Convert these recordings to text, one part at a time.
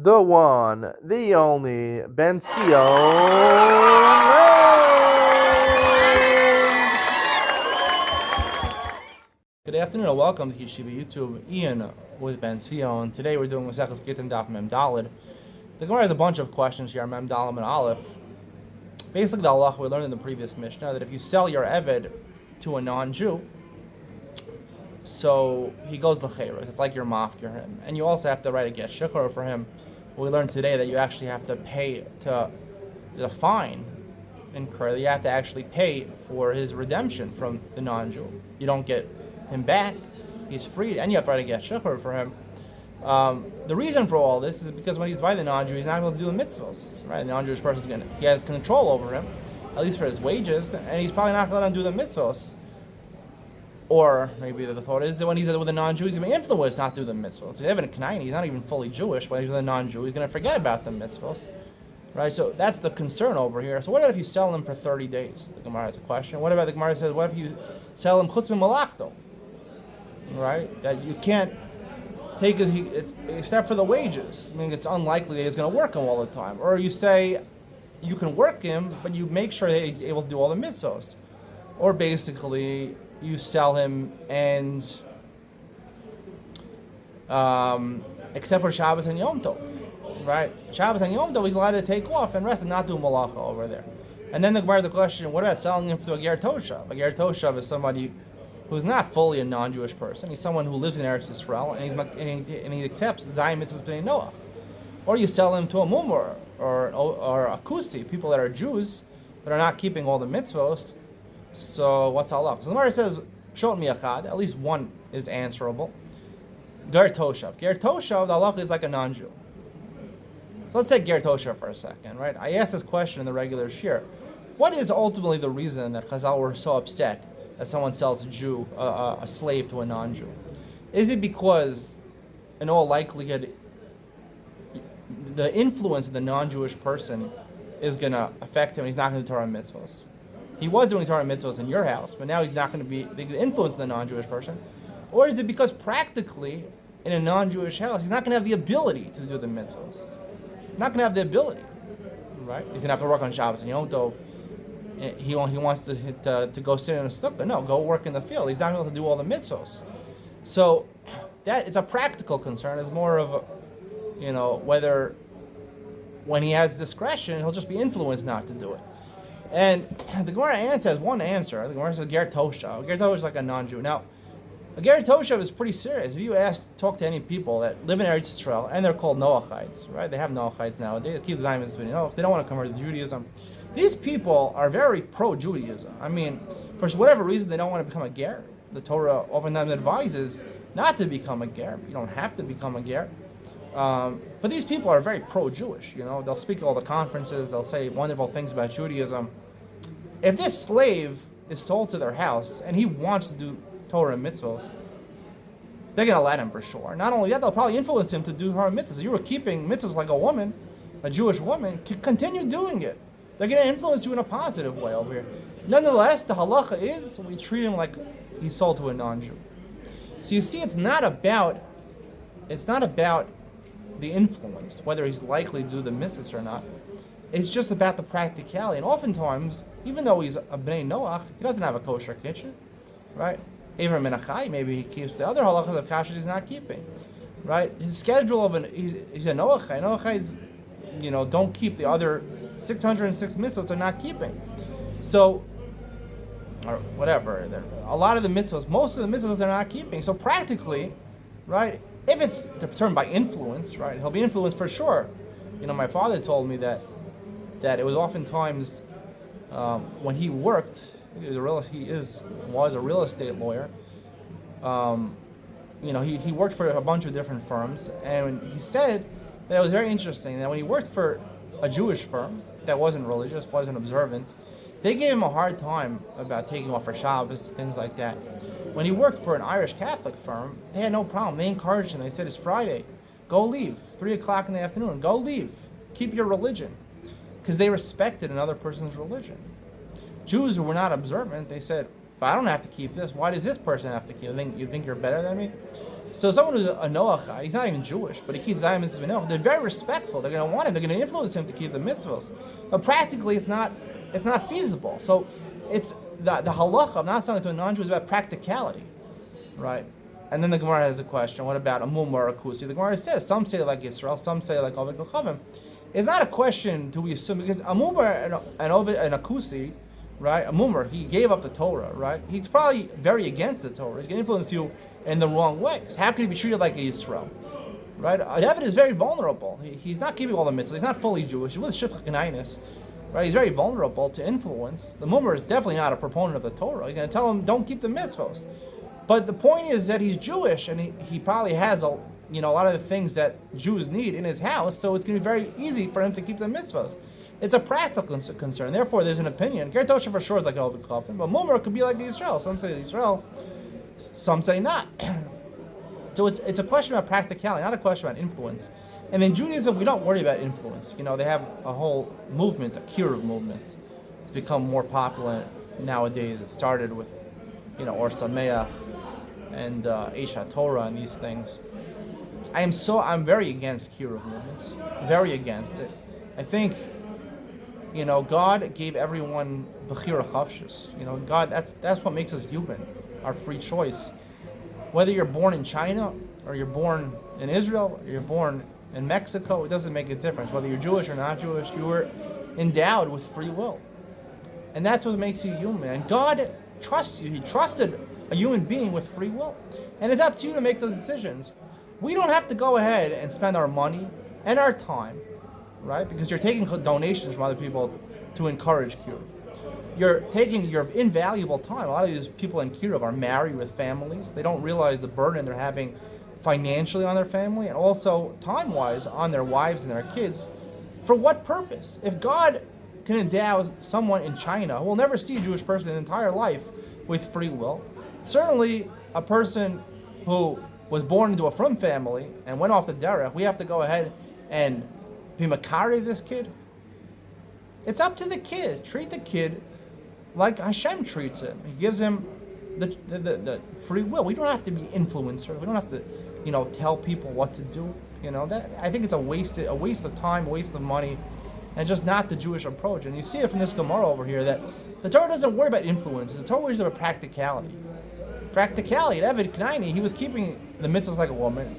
the one, the only Benzion. Good afternoon and welcome to Yeshiva YouTube. Iyun with Benzion. Today we're doing Benzion Gittin Daf Mem Daled. The Gemara has a bunch of questions here, Mem Daled and Aleph. Basically, the halacha we learned in the previous Mishnah that if you sell your Eved to a non-Jew, so he goes l'cheiros. It's like you're mafkir him, and you also have to write a get shikor for him. We learned today that you actually have to pay to the fine incurred. You have to actually pay for his redemption from the non-Jew. You don't get him back; he's freed, and you have to write a get shikor for him. The reason for all this is because when he's by the non-Jew, he's not able to do the mitzvahs. Right? The non-Jewish person he has control over him, at least for his wages, and he's probably not going to let him do the mitzvahs. Or maybe the thought is that when he's with a non-Jew, he's going to be influenced not to do the mitzvahs. So even a Kanaani, he's not even fully Jewish. When he's with a non-Jew, he's going to forget about the mitzvahs. Right? So that's the concern over here. So what about if you sell him for 30 days? The Gemara has a question. What about the Gemara says, what if you sell him chutz malachto? Right? That you can't take it except for the wages. I mean, it's unlikely that he's going to work him all the time. Or you say you can work him, but you make sure that he's able to do all the mitzvahs. Or basically, you sell him and except for Shabbos and Yom Tov, right? Shabbos and Yom Tov, he's allowed to take off and rest and not do malacha over there. And then the Gemara has a question: what about selling him to a ger toshav? A ger toshav is somebody who's not fully a non-Jewish person. He's someone who lives in Eretz Yisrael and he accepts Zayim Mitzvahs B'nai Noach. Or you sell him to a mumur or a kusi, people that are Jews but are not keeping all the mitzvahs. So what's halach? So the Gemara says, "Shot miachad." At least one is answerable. Ger toshav. Ger toshav. The halach is like a non-Jew. So let's take ger toshav for a second, right? I asked this question in the regular shir. What is ultimately the reason that Chazal were so upset that someone sells a slave to a non-Jew? Is it because, in all likelihood, the influence of the non-Jewish person is going to affect him and he's not going to do Torah mitzvahs? He was doing Torah mitzvahs in your house, but now he's not going to be the influence of the non-Jewish person. Or is it because practically, in a non-Jewish house, he's not going to have the ability to do the mitzvahs? He's not going to have the ability, right? He's going to have to work on Shabbos and Yom Tov. He wants to go sit in a sukkah. No, go work in the field. He's not able to do all the mitzvahs. So that it's a practical concern. It's more of, whether when he has discretion, he'll just be influenced not to do it. And the Gemara has one answer. The Gemara says ger toshav. Ger toshav is like a non-Jew. Now, a ger toshav is pretty serious. If you talk to any people that live in Eretz Yisrael, and they're called Noachites, right? They have Noachites nowadays. They keep Zayim Mitzvahs B'nai Noach. They don't want to convert to Judaism. These people are very pro-Judaism. I mean, for whatever reason, they don't want to become a ger. The Torah oftentimes advises not to become a ger. You don't have to become a ger. But these people are very pro-Jewish. They'll speak at all the conferences. They'll say wonderful things about Judaism. If this slave is sold to their house and he wants to do Torah mitzvahs, they're going to let him for sure. Not only that, they'll probably influence him to do Torah mitzvahs. If you were keeping mitzvahs like a Jewish woman, continue doing it. They're going to influence you in a positive way over here. Nonetheless, the halacha is we treat him like he's sold to a non-Jew. So you see, it's not about the influence, whether he's likely to do the mitzvahs or not. It's just about the practicality. And oftentimes, even though he's a Bnei Noach, he doesn't have a kosher kitchen, right? Even Menachai, maybe he keeps the other halachas of kashrus he's not keeping, right? His schedule he's a Noachai. Noachais, don't keep the other 606 mitzvahs they're not keeping. So, or whatever. A lot of the mitzvahs, most of the mitzvahs they're not keeping. So practically, right? If it's determined by influence, right, he'll be influenced for sure. My father told me that it was oftentimes when he worked, he was a real estate lawyer. He worked for a bunch of different firms, and he said that it was very interesting that when he worked for a Jewish firm that wasn't religious, wasn't observant, they gave him a hard time about taking off for Shabbos, things like that. When he worked for an Irish Catholic firm, they had no problem. They encouraged him. They said, it's Friday. Go leave. 3 o'clock in the afternoon. Go leave. Keep your religion. Because they respected another person's religion. Jews who were not observant, they said, but I don't have to keep this. Why does this person have to keep it? You think you're better than me? So someone who's a Noach, he's not even Jewish, but he keeps Zayim mitzvahs Noach. They're very respectful. They're going to want him. They're going to influence him to keep the mitzvahs. But practically, it's not feasible. So it's the halacha of not selling to a non-Jew is about practicality, right? And then the Gemara has a question: what about a mum or a kusi? The Gemara says some say like Israel, some say like Ovid Kochavim. It's not a question do we assume because a mummer and Ovid and a kusi, right? A mummer, he gave up the Torah, right? He's probably very against the Torah. He's going to influence you in the wrong ways. How can he be treated like a Yisrael? Right? David is very vulnerable. He's not keeping all the mitzvahs. He's not fully Jewish. With Shifcha Kanainis, right? He's very vulnerable to influence. The mummer is definitely not a proponent of the Torah. He's going to tell him, don't keep the mitzvahs. But the point is that he's Jewish, and he probably has a lot of the things that Jews need in his house, so it's going to be very easy for him to keep the mitzvahs. It's a practical concern. Therefore, there's an opinion. Ger Tosha for sure is like an Ovid Kochavim, but mummer could be like Israel. Some say Israel, some say not. So it's a question about practicality, not a question about influence. And in Judaism, we don't worry about influence. They have a whole movement, a kiruv movement. It's become more popular nowadays. It started with, Or Sameach and Eish HaTorah and these things. I'm very against kiruv movements, very against it. I think, God gave everyone b'chira chavshus. God, that's what makes us human, our free choice. Whether you're born in China or you're born in Israel or you're born in Mexico, it doesn't make a difference. Whether you're Jewish or not Jewish, you were endowed with free will. And that's what makes you human. And God trusts you. He trusted a human being with free will. And it's up to you to make those decisions. We don't have to go ahead and spend our money and our time, right? Because you're taking donations from other people to encourage kiruv. You're taking your invaluable time. A lot of these people in kiruv are married with families. They don't realize the burden they're having financially on their family and also time-wise on their wives and their kids. For what purpose? If God can endow someone in China who will never see a Jewish person in their entire life with free will, certainly a person who was born into a frum family and went off the derech, we have to go ahead and be makari of this kid. It's up to the kid. Treat the kid like Hashem treats him. He gives him the free will. We don't have to be influencers. We don't have to, tell people what to do. That I think it's a waste of time, a waste of money, and just not the Jewish approach. And you see it from this Gemara over here that the Torah doesn't worry about influence. The Torah worries about practicality. Practicality. David Knaini, he was keeping the mitzvahs like a woman,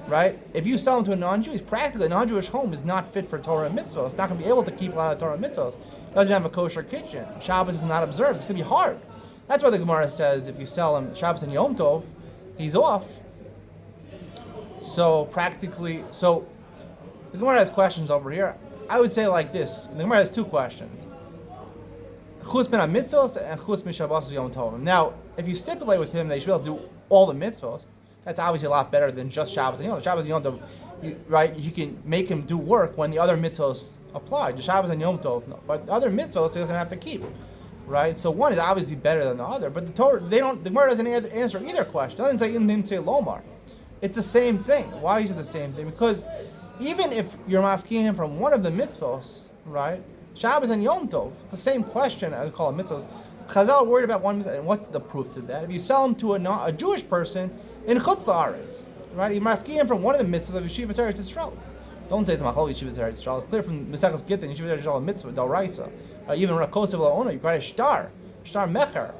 right? If you sell him to a non-Jew, he's practically a non-Jewish home is not fit for Torah and mitzvahs. It's not going to be able to keep a lot of Torah and mitzvahs. It doesn't have a kosher kitchen. Shabbos is not observed. It's going to be hard. That's why the Gemara says if you sell him Shabbos and Yom Tov, he's off. So practically, the Gemara has questions over here. I would say like this. The Gemara has two questions. Chutz min ha-mitzvos and chutz min Shabbos Yom Tovim. Now, if you stipulate with him that he should be able to do all the mitzvos, that's obviously a lot better than just Shabbos and Yom Tov. Shabbos and Yom Tov, right? You can make him do work when the other mitzvos apply. The Shabbos and Yom Tov, no. But the other mitzvos he doesn't have to keep, right? So one is obviously better than the other. But the Torah, the Gemara doesn't answer either question. It doesn't say im say lomar. It's the same thing. Why is it the same thing? Because even if you're mafkiing him from one of the mitzvos, right? Shabbos and Yom Tov, it's the same question as we call it mitzvos. Chazal are worried about one mitzvah, and what's the proof to that? If you sell him to a Jewish person in Chutz La'aretz, right? You mafki him from one of the mitzvahs of Yeshivas Eretz Yisrael. Don't say it's Machal Yeshivas Eretz Yisrael. It's clear from Mesechus Gittin, Yeshivas Eretz Yisrael mitzvah, D'oraisa. Even Rakosev La'ona, you write a shtar mecher.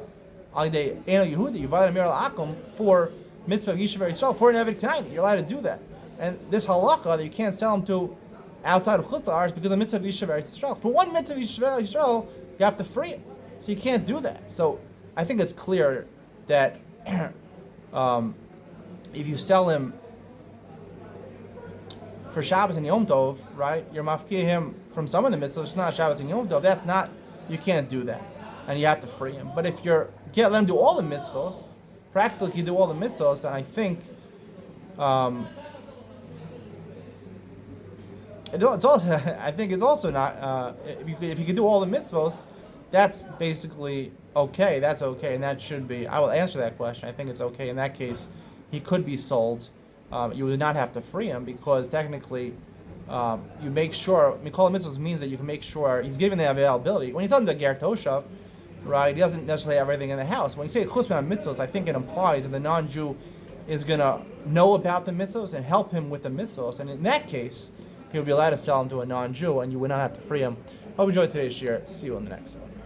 Alidei Eno Yehudi, you violate a Mir Akum for mitzvah of Yeshivas Eretz Yisrael, for an Eved Knaini. You're allowed to do that. And this halacha that you can't sell him to outside of Chutz La'aretz because of the mitzvah of Yeshivas Eretz Yisrael. For one mitzvah of Yeshivas Eretz Yisrael, you have to free it. So you can't do that. So I think it's clear that if you sell him for Shabbos and Yom Tov, right, you're mafkir him from some of the mitzvahs, it's not Shabbos and Yom Tov, you can't do that. And you have to free him. But if you can't let him do all the mitzvahs, practically do all the mitzvahs, then I think it's also not, if you can do all the mitzvahs, that's basically okay. That's okay, and that should be. I will answer that question. I think it's okay. In that case, he could be sold. You would not have to free him because technically, you make sure. Mikol mitzvahs means that you can make sure he's given the availability. When you tell him to ger toshav, right, he doesn't necessarily have everything in the house. When you say chutz min mitzvahs, I think it implies that the non-Jew is going to know about the mitzvos and help him with the mitzvos. And in that case, he would be allowed to sell him to a non-Jew, and you would not have to free him. Hope you enjoyed today's share. See you on the next one.